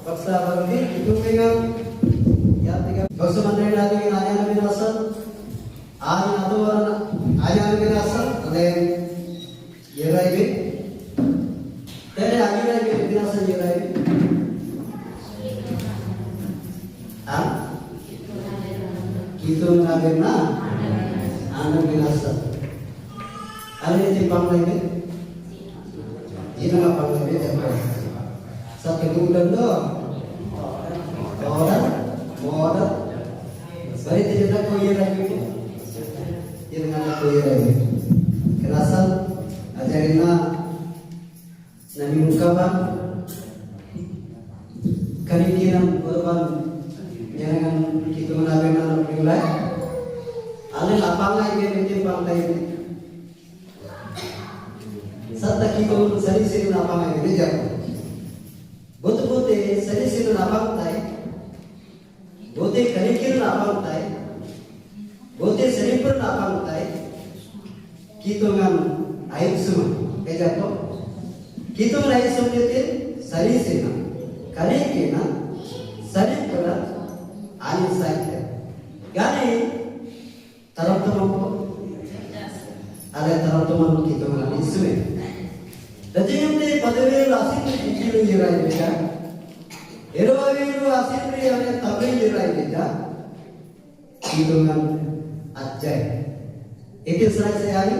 Baksa bagi itu dengan ya tiga baksa mandiri lagi nanya nabi nasar आदि नातोवरन आयान विनाशम अलेन येराइबे तेरे आगिराइबे विनाशम येराइबे आ कितो नागेना आनंद विनाशम अले जी पांगले जीना पांगले जब सत्य गुणन दो मोड़ा बड़ी तेज को येराइबे dengan aku ya kerasan ajarina nabi mukaban kanikiran korban jangan kita menabena mulai ale lapangai dia bikin pantai ini satta kita sari sari lapangai ini jago bote sari sari lapangai bote kanikiran lapangai बोते शरीर पर नापा होता है कीतोंगम आयुष्मान ऐसा तो कीतोंग आयुष्मान देते शरीर से ना करे के ना शरीर पर आने साइड यानी तरफ तो हमको अरे तरफ तो हम कीतोंग आयुष्मान रजियम ने पदवे राशि में जीरो ये राय बेटा एरोवेरो राशि में हमें तबे ये राय बेटा कीतोंगम अजय इति सराय आई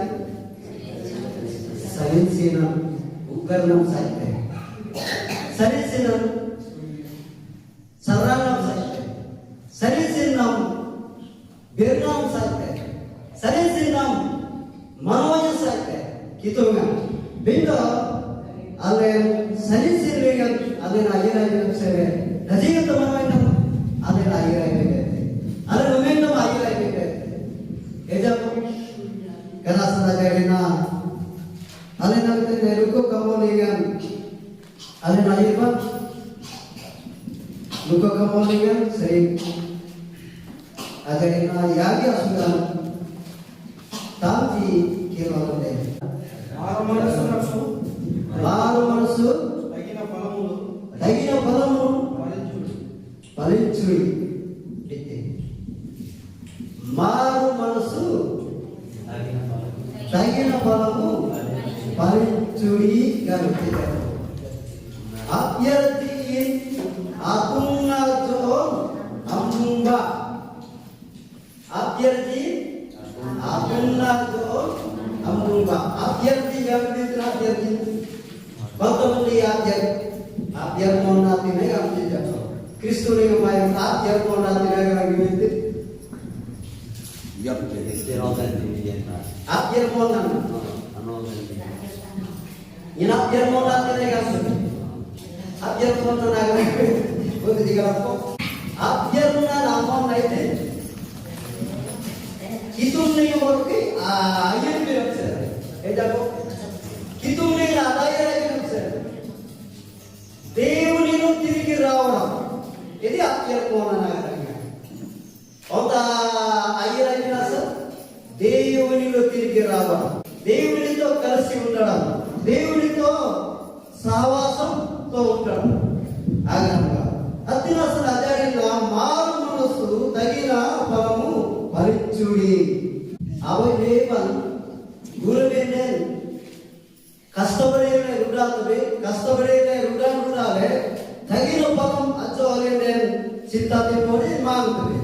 सरिन सेना उपकरणम साहित्य सरिन सेना सरनाम साहित्य सरिन सेना बेरनाम साहित्य सरिन सेना मनोज साहित्य कितोंगा बिंदो अले सरिन सेना अले नायरा सेवे नजीक तो मनोज अले नायरा अले मोमेंटम आयरा Ejak karena saja kena alena kita neruko kamu lihat alena iba luka kamu lihat sering aja kena yagi asuhan tapi kira apa deh baru masuk lagi na palamu paling curi मारू मनसु तगिना बलमु परिचुरी गरुते अभ्यर्थी आकुन्ना जो अम्बा अभ्यर्थी आकुन्ना जो अम्बा अभ्यर्थी गरुते अभ्यर्थी बतौली अभ्यर्थी मोनाती नहीं आमचे जातो क्रिस्तोनी माय अभ्यर्थी मोनाती नहीं आमचे Yap, istirahat di sana. Akhir monan, ini akhir monan ini kan sudah. Akhir monan agak, boleh dikerapkan. Akhir monan apa nanti? Hitung nih orang ke, ayat berapa? Ejago, hitung nih ada ayat berapa? Dewa nih lo tirik rawan, jadi akhir monan agak. Oda ayat nasa దేవునిలో తిరిగి రావడం దేవునితో కలిసి ఉండడం దేవునితో సహవాసంతో ఉండడం ఆగంగా అతినసల అజారిలా మారు మనసు తగిన ఫలము ఫలించుడి అవైలేవన్ గురువేనెన్ కష్టపడేనే రుడాలే కష్టపడేనే రుడాలే తగిన ఫలం అచ్చోలేనే చిత్తాతి పోని మాగుతుంది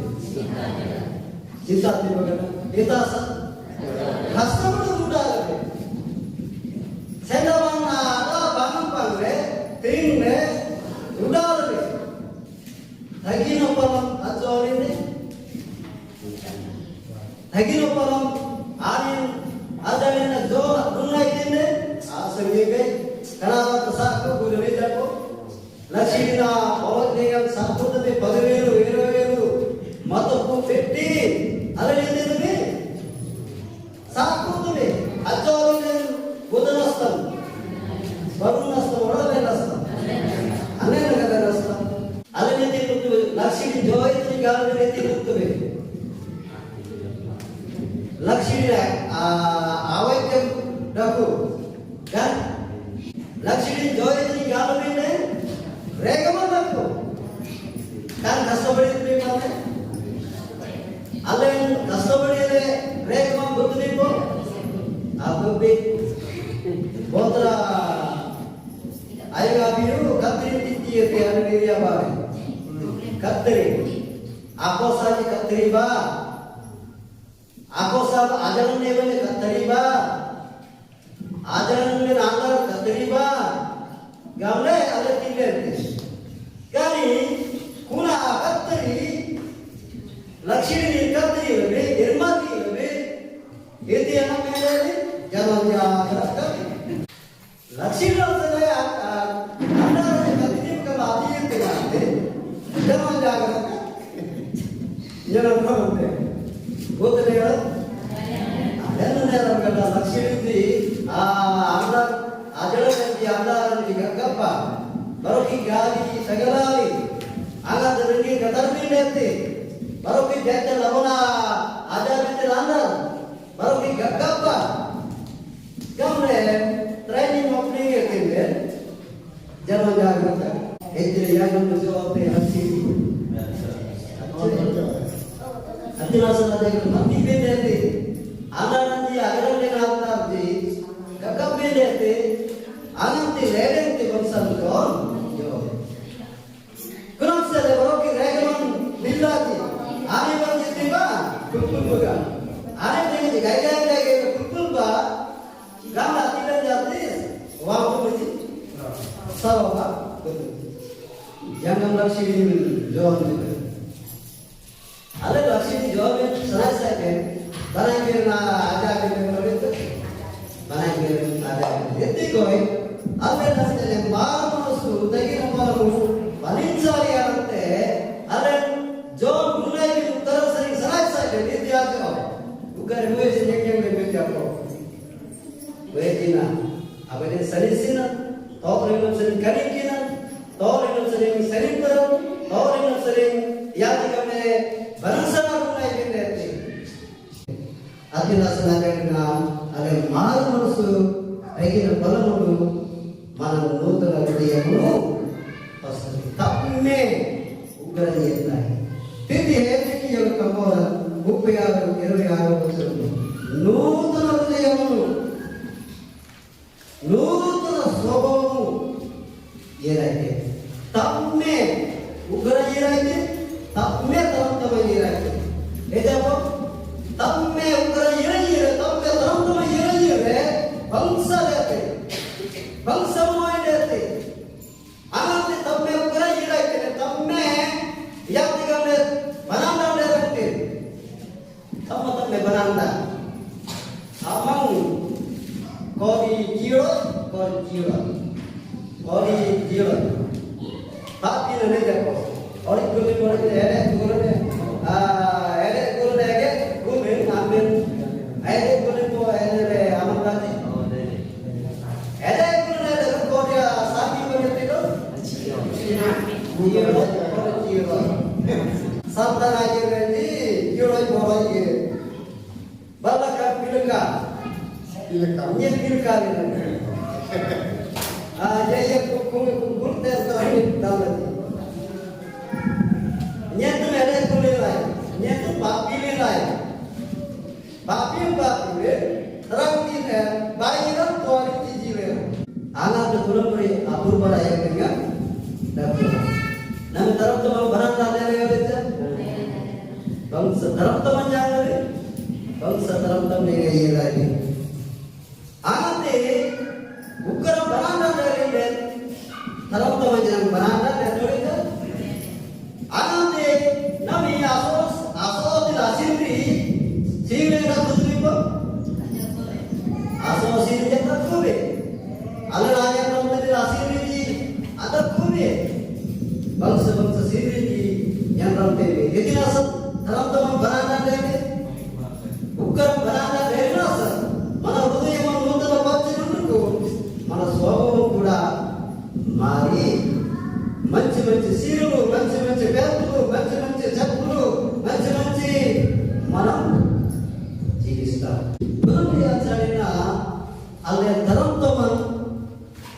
చిత్తాతి పోగన Kita customer sudah ada. Saya orang ada bangun pangre, tingre, sudah ada. Lagi nopalam ajar ini, lagi nopalam anin ajar ini jauh dungai ini, asal ini kenapa kesakku boleh jago? Laksina orang dengan satu tapi padaweru, mataku petti, ada ini tu ni. Satu tu ni, ajar ini bukan nasab, baru nasab, orang lain nasab. Aneh nak ada nasab. Ada ni tu laksina jauh itu kalau ni tu ni. Laksina awak jam daku, kan? Laksina jauh itu kalau ni regaman daku. Asabadiye rekam betul ibu. Apa be? Botra ayah biru katri titi tiada dia apa? Katri. Aku saja katri ba. Aku saja ajaran ni benda katri ba. Ajaran ni anggar katri ba. Gamle ada tiga tis. Kali kuna katri. Lakshmi katri lebih, irmati lebih. Itu yang namanya ni jangan jangan. Lakshmi saya anda katri kalau hati itu nanti jangan jangan. Jangan nanti. Betul ya? Ada negara kita Lakshmi di anda ajaran yang anda juga apa? Baru kita segalali. Anda terjadi keterpilihan nanti. Baru kita jalan lama ada kita landar, baru kita gagapa, kemudian training opening itu kan, jangan jangan itu yang menjawab hasil. Nanti masa nanti nanti beda nanti, anda nanti agar dengan nanti gagap beda nanti, anda nanti leden nanti bangsa bukan, kenapa saya baru kita rekomend nilai Ani bangsa tiba, kumpul juga. Ani dengan gaya kumpul ba, gambar tidak jadi, waktu berarti, sahaja ba, yang gambar sini jawab juga. Ada Lakshmi jawab selesai kan, barang kira ada kita itu, barang kira ada. Jadi koi, ada nasi yang baru masuk, tapi nama baru, paling cari arte, ada John Brunei terus sering selesai jadi dia jawab. Bukan gue sendiri yang jawab. Gue kena, apa dia sering sini, tahu orang sering kari kena, tahu orang sering sering perang, tahu orang sering yang kita me bangsa Brunei kena itu. Akhirnya sengaja kena ada mahal masuk, akhirnya balam dulu, mana menurut dia dulu, pas tapi me bukan dia lain. Jadi ini yang kamu upaya kerja betul. Nutana udayamu, nutana sobamu, yeraitu. Tamme ukara yeraitu, tamme taram yeraitu. Itu apa? Tamme ukara yeraitu, tamme taram yeraitu. Bangsa yeraitu, bangsa mana yeraitu. Anak tamme ukara yeraitu, tamme yang tiga Bananda berarti, apa tu bananda? Amang, kori jiro, tapi nanti jago. Orang kulit ada, kulit ambil, ada kulit tu ada amang tadi. Ada kulit kori sapi kulit itu, jiro. Santan aja nanti, jual borong je. Balak pilka, ni pilka ni. Jadi kumpul terus dalam. Ni tu ada kulit lain, ni tu papi lain. Papi, terang ni bayiran tuan cici le. Anak tu turun beri apur beraya dengan dapur. Nama terang tu barang tak ada lagi. Bangsa terang teman jangan ni, bangsa terang teman ni gaya lagi. Anak ni bukan beranda dari dia, terang teman jangan beranda dari dia. Anak ni nami asos tidak sendiri, sendiri tak betul pun. Asos sendiri tak kubi, alam aja nama tidak sendiri, ada kubi. Bangsa sendiri yang ramai. Jadi asal teman-teman beranda dari bukan beranda dari rasa mana betul yang menonton baca dulu mana suami pula mari manci siru manci perlu manci jatuh manci mana jikista belum dia carina alih teman-teman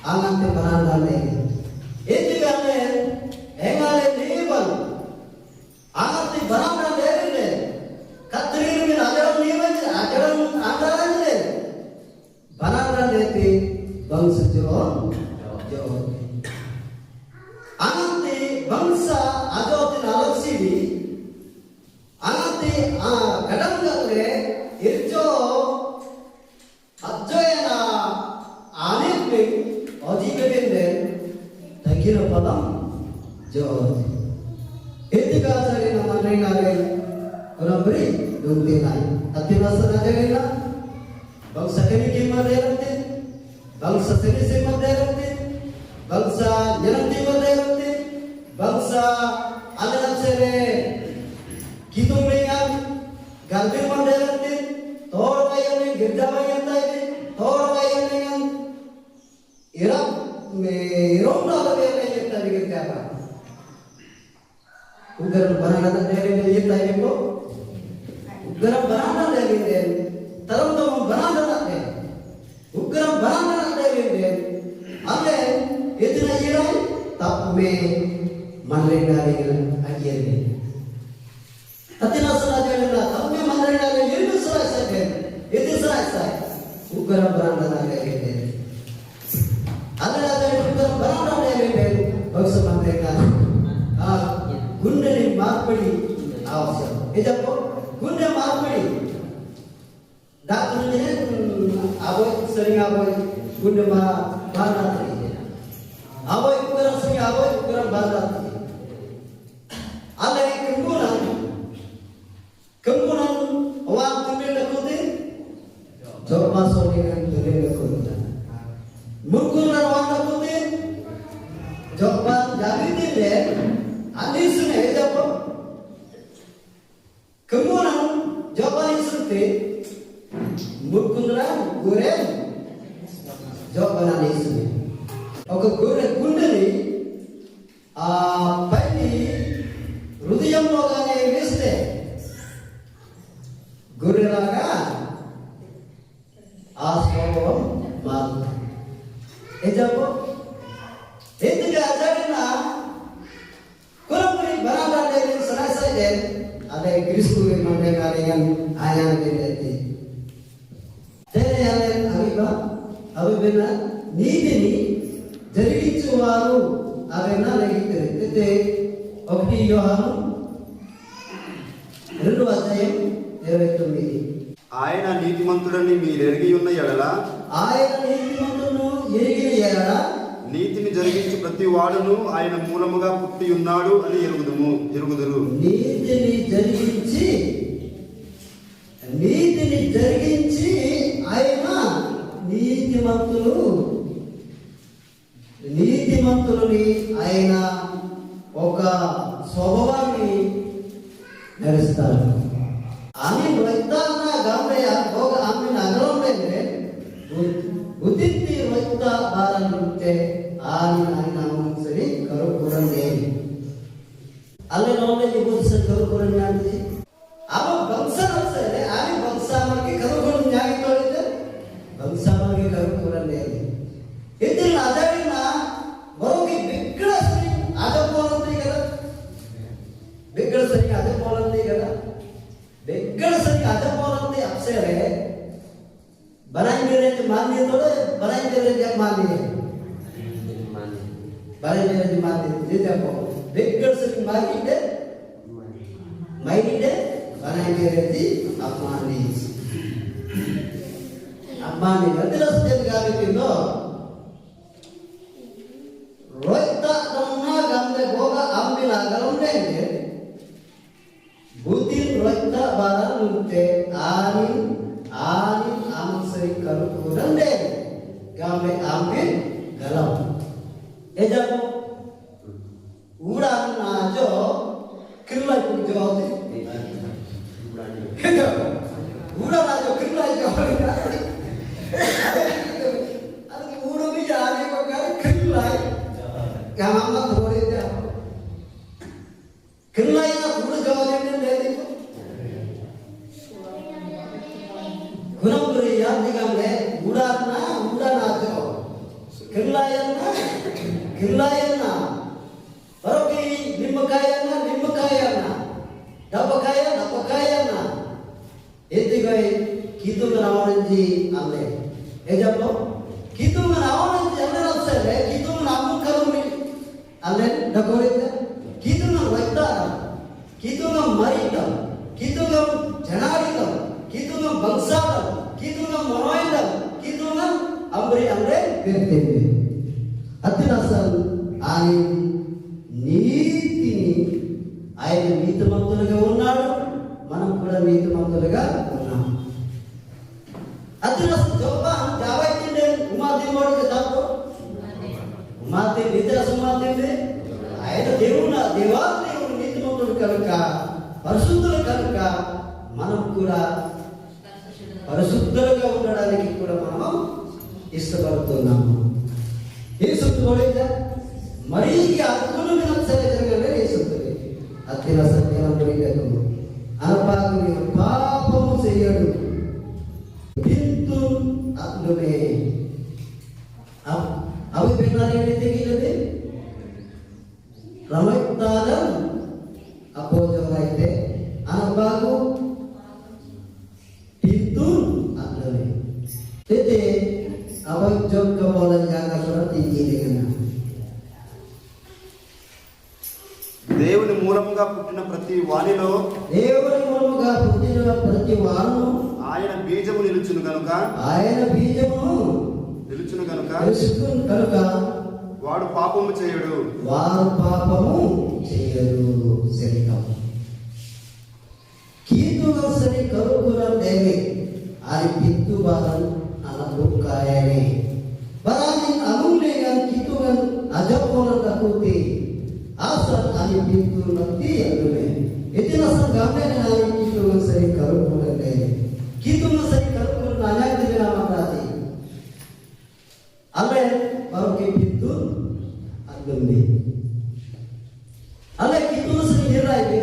angan beranda dari itu kan engale diban angan beranda dari katri min bangsa ajotin alaksidi anati kadang galle irjo adjoyana anipin odibegende tagina palam jod etika sari namane nare kurabri dunti nai atinasa najarena bangsa kini kimaderate bangsa seni semaderate bangsa nyanti maderate bangsa anak sere kitung dengan galbir maderate tor bayane girja bayan taide tor bayan dengan iram me ronda bagene yetta digirja ba ugar banana dere yetta ko ugar banana dere taram tom banana dere ugar banana dere ale इतना ये रहा तब में मनरेगा लेकर आगे ले अतिना सना जाएगा तब में मनरेगा ले ये भी सना सकते इतने सना सकते उगरम बरांडा ना लेके अगर आते हैं उगरम बरांडा लेके बक्स मनरेगा गुंडे ने मार पड़ी आवश्यक ये जब गुंडे मार पड़ी डॉक्टर ने आबो सरिंग आबो गुंडे मार Abai ukuran seni abai ukuran barat. Alai kembunan orang tumil lakuti, jorma soni kan tumil lakuti. Mungkuran orang lakuti, jorma jadi tile, anis ne japo. Kembunan jorma isurti, mungkuran guren, jorma anis ne. ఒక గుండెని పైని హృదయంలోగానే వేస్తే గొర్రెలాగా ఆ స్వభావం మారుతుంది ఏం చెప్పు ఎందుకు జరిగిన కులపురి బరాబర్ సరాసరి అదే క్రీస్తు మండే కార్యం ఆయన వెళ్ళేది అవి నీతిని జరిగించువారు ఆయన అయితే 1 యోహాను 2:29 ఆయన నీతిమంతుడని మీరు ఎరిగి ఉన్న ఎడల ఆయన నీతిమంతుడును ఎరిగిన ఎడల నీతిని జరిగించి ప్రతి వాడును ఆయన మూలముగా పుట్టి ఉన్నాడు అని ఎరుగుదురు నీతిని జరిగించి ఆయన నీతిమంతులని ఆయన ఒక స్వభావాన్ని నడుస్తారు ఆమె వైద్యాన్న గమయ ఒక ఆమె నగరంలో ఉదిత్తి వైద్య బారంటే ఆయన సరి కరుకురండి అల్లే నాలెడ్జ్ బుద్ధిస కరుకురండి అంటే ఆమె వంశనసరే ఆమె వంశామకి కరుకురం న్యాయం తోడితే వంశామకి కరుకురండి ఇద్దరు అదడిన మరోకి బిగ్గడ సరి అదపోలంది కదా బిగ్గడ సరి అదపోలంది కదా బిగ్గడ సరి అదపోలంది అప్సరే బరాయింగరే మాన్య తోడే బరాయింగరే మాన్య బరాయింగరే మాన్య చెప్పో బిగ్గడ సరి మాగితే మైనిడే బరాయింగరే అమ్మాని గదిలస్తేది కాబట్టి roita donna gamle boga ambila galonde butin roita baran unte ani amsari karukurande gamle ambin galam ejapo udan najo kirla jote udan najo kirla jote adki udu bi jaane ko gar kirla Kamama thore ja kirlayna thuru jawabine le dekho gunamuri yad digamle udana jo kirlayna baroki nimmkayana dabakayana edigai kitung rawanji alle ejapo kitung rawanji alle nafsele kitung namun karumi Allen, the Korea, kitungan waitar, kitungan maritam, kitungan janaritam, kitungan bangsadam, kitungan manoidam, kitungan ambre bertebe. Atinasal ఆయన నీతిని ఆయన నీతిమంతులుగా ఉన్నాడు, మనం కూడా నీతిమంతులుగా ఉన్నాం. అతను జావైతుండే ఉమాదేవుడికి తప్పు ఉమాదే నిద్ర సుమాదేవుడే ఆయన దేవాదేవుడు నీతిమంతుడు కనుక, పరిశుద్ధులు కనుక మనం కూడా పరిశుద్ధులుగా ఉండడానికి కూడా మనం ఇష్టపడుతున్నాము. యేసుక్రీస్తు మరీ అద్భుతమైన జరగలే యేసుక్రీస్తు అత్తిన సత్యం పొడిగను అనపాగుని పాపము చేయడు బిందు అత్లునే అవి పెన్నారే తెగిలదే రమక్తారం అపోజమైతే అనపాగు బిందు అత్లునే తెతే అవజ్జం కమోలం జాగా సురతి జీలిగన. దేవుని మూలముగా పుట్టిన ప్రతి వానిలో ఆయన బీజము నిలుచును కనుక వాడు పాపము చేయడు. శరీరం కీతుగా సరి కరుకుల దేవి ఆయన పిత్తు బాధను అనబుక్కాయనే బరాని అమూల్యంగా కీతుగా అజపోల తక్కువ asal ani pintu nanti adume itina sangamne ani kitu sari karupun de kitu sari karupun nanya dina makrati alle baruke pintu adume alle kitu sari niraibe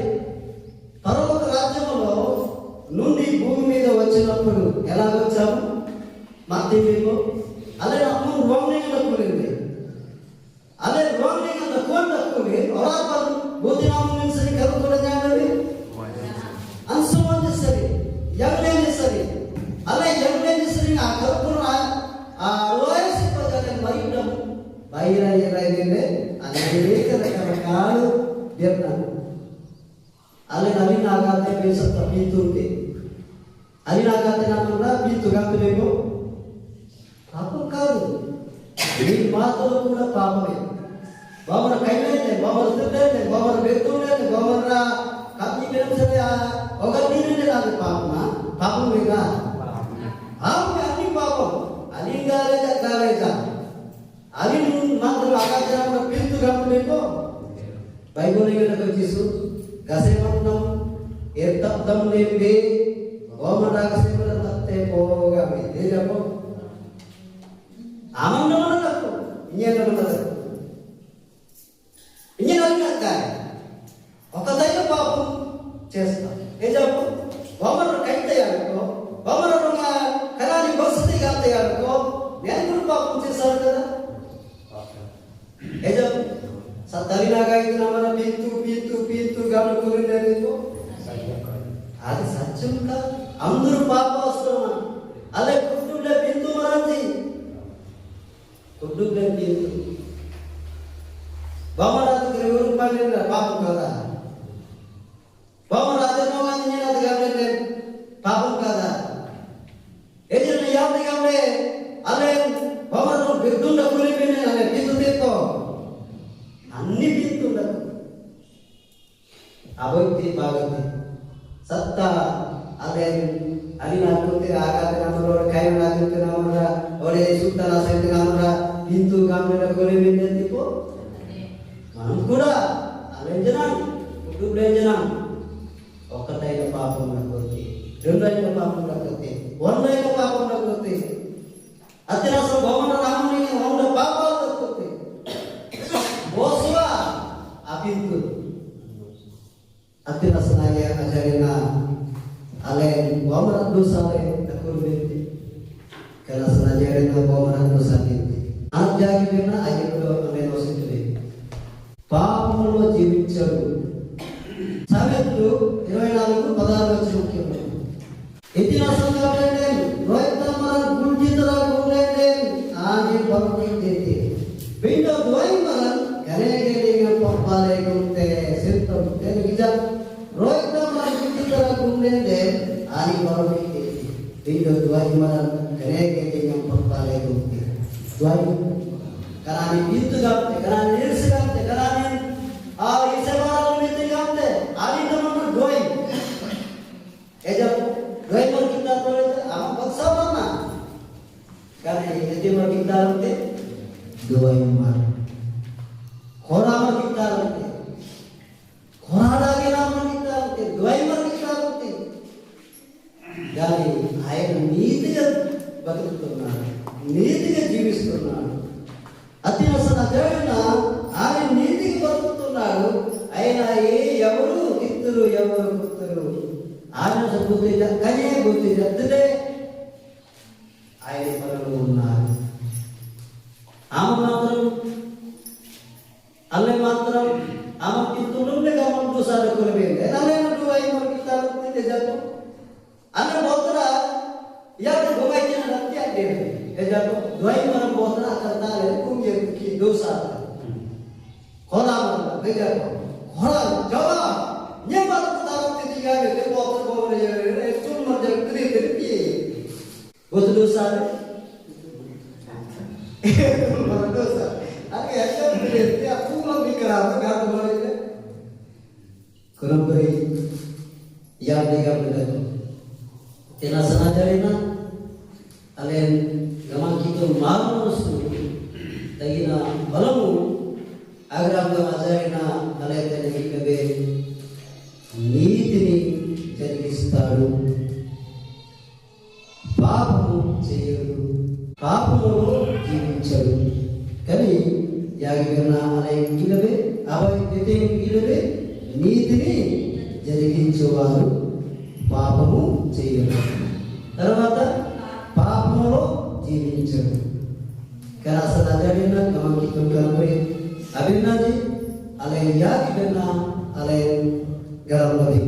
పరలోక రాజ్యములో నుండి భూమి మీద వచ్చినప్పుడు ఎలా వచ్చాము మత్తయి అదే అమ్మ రోమింగ్లో కూలింది అదే రోమింగ్ అంత కోండకుని ఒరాపం బోధినామం సరి కరుకులኛనవి అన్సమంది సరి ఎవలేని సరి అలా ఎవలేని సరి ఆ కరుకున ఆ లోయసి పదనే మైండం బైరైరైనే అనేక రకరకాలు వ్యర్థం అలా నలినాగాతే వేసత పీతుంటే అలినాగాతే నాకున్నా పీతుగాంతులేమో పాపం కాదు ఈ మాటలు కూడా పాపమే. బాబర కైలేనే బాబర తిట్టేనే బాబర బెత్తులేనే బాబర కత్తి పెంచలే ఒక దీనినే రాదు పాపమేగా అన్ని పాపం అలింగాలేజా అలి మాత్రం ఆకాశంలో పీతుగాంతులేమో బైబిల్ వచ్చేసు గసేమంతం ఎత్తప్తం లేపే ఓమడాగసేమల తత్తే పోగా ఏ చెప్పు ఆనందమనకు ఇన్నేనమనకు ఇన్నేనక ఒక దైవ పాపం చేస్తా ఏ చెప్పు ఓమర కైతయాలకో ఓమర కలాని బస్తి గాతయాలకో నేను పాపం చేశాను కదా ఏ చెప్పు సత్తలినాగా ఇతనమన పీతు గమనుకునేందుకు అది సత్యం కాదు. అందరూ పాపస్తున్నా అదే కుటుంబే బిందు మరంది కుటుంబే బిందు బామరాజుకి 20 రూపాయలు పాపం కదా. బామరాజు అది కాబట్టి పాపం కదా. ఏదైనా యాభై కాబట్టి అదే బామరాజు బిందుండ కూలిపోయిన అనే బిందు తీసుకో అన్ని బిందుండదు అవైతే బాగుంది సత్తా అదే అని నాకుంటే ఆకాశ నామరోడు కైన నాకుంటున్నామరా ఒడే సుత్తన సైతనామరా బిందు గామర కూలిపోయిన తీపో మనం కూడా అలెంజనాం కుటుంబేంజనాం ఒక్కటైన పాపం నకొత్తి రెండైన పాపం నకొత్తి వందైన పాపం నకొత్తి అతిరాస భవన రాముని వంద పాపాలు నకొత్తి బోసువా అపింతు అతిరాసనాయ అజరినా అలే భవన దోసాలే నకురుబెత్తి కలసనాయన భవన దోసాని ఆజ్ఞాగిన అయ్యలో నేను వసింది పాపములో జీవించాడు. సామెతలు 24:16 ముఖ్యము ఇతిహాసంగా రోయతమర గుంజితరాగులేనే ఆని భక్తి దేతే బిందో దోయిమర కరేగేలిగా పప్పాలే గుంతే Jadi kita roh kita masih kita kemudian deh ani baru ini video dua mana kene kene yang pertama itu dua karena ini itu gamte karena ini segamte karena ini isa baru itu gamte ani teman dua dua kita boleh apa paksa mana karena itu kita gamte dua mana orang kita gamte orang lagi nama kita gamte dua kita gamte dari air నీతిగా బతుకుతున్నాడు నీతిగా జీవిస్తున్నాడు అతి అసలు ఆయన నీతిగా బతుకుతున్నాడు ఆయన ఎవరు కిత్తులు ఎవరు పుత్తులు ఆయన బుద్ధి కనే బుద్ధి చెప్తే ఆయన పనులు ఉన్నారు ఆమె మాత్రం అల్లె మాత్రం ఆమె కిత్తులుండే గమనం చూసారు కొలిపోయింది అల్లె ఆయన మనకి చెప్పు Anda botra, ya tu bukan cina nanti ada. Jadi dua orang botra akan tahu kumpulan kita dosa. Orang beda. Orang Jawa, nyaman tahu tiga itu botra botra jadi itu macam teri. Botra dosa. Botra dosa. Aku macam teri. Aku mau bicara apa boleh? Kurang beri. Yang tiga benar. Tena sanajarina alen gaman kita malu tagina balamu agram gamajarina alen tena kikabe నీతిని జరిగిస్తాడు పాపము చేయడు పాపములో జీవించడు కానీ యాగిన అనే కిలబే అవైతే కిలబే నీతిని జరిగించేవారు పాపము చేయడు తర్వాత పాపములో జీవించడు karena senajarina gaman kita kalpe abinnaji ale yagi benna ale garam labi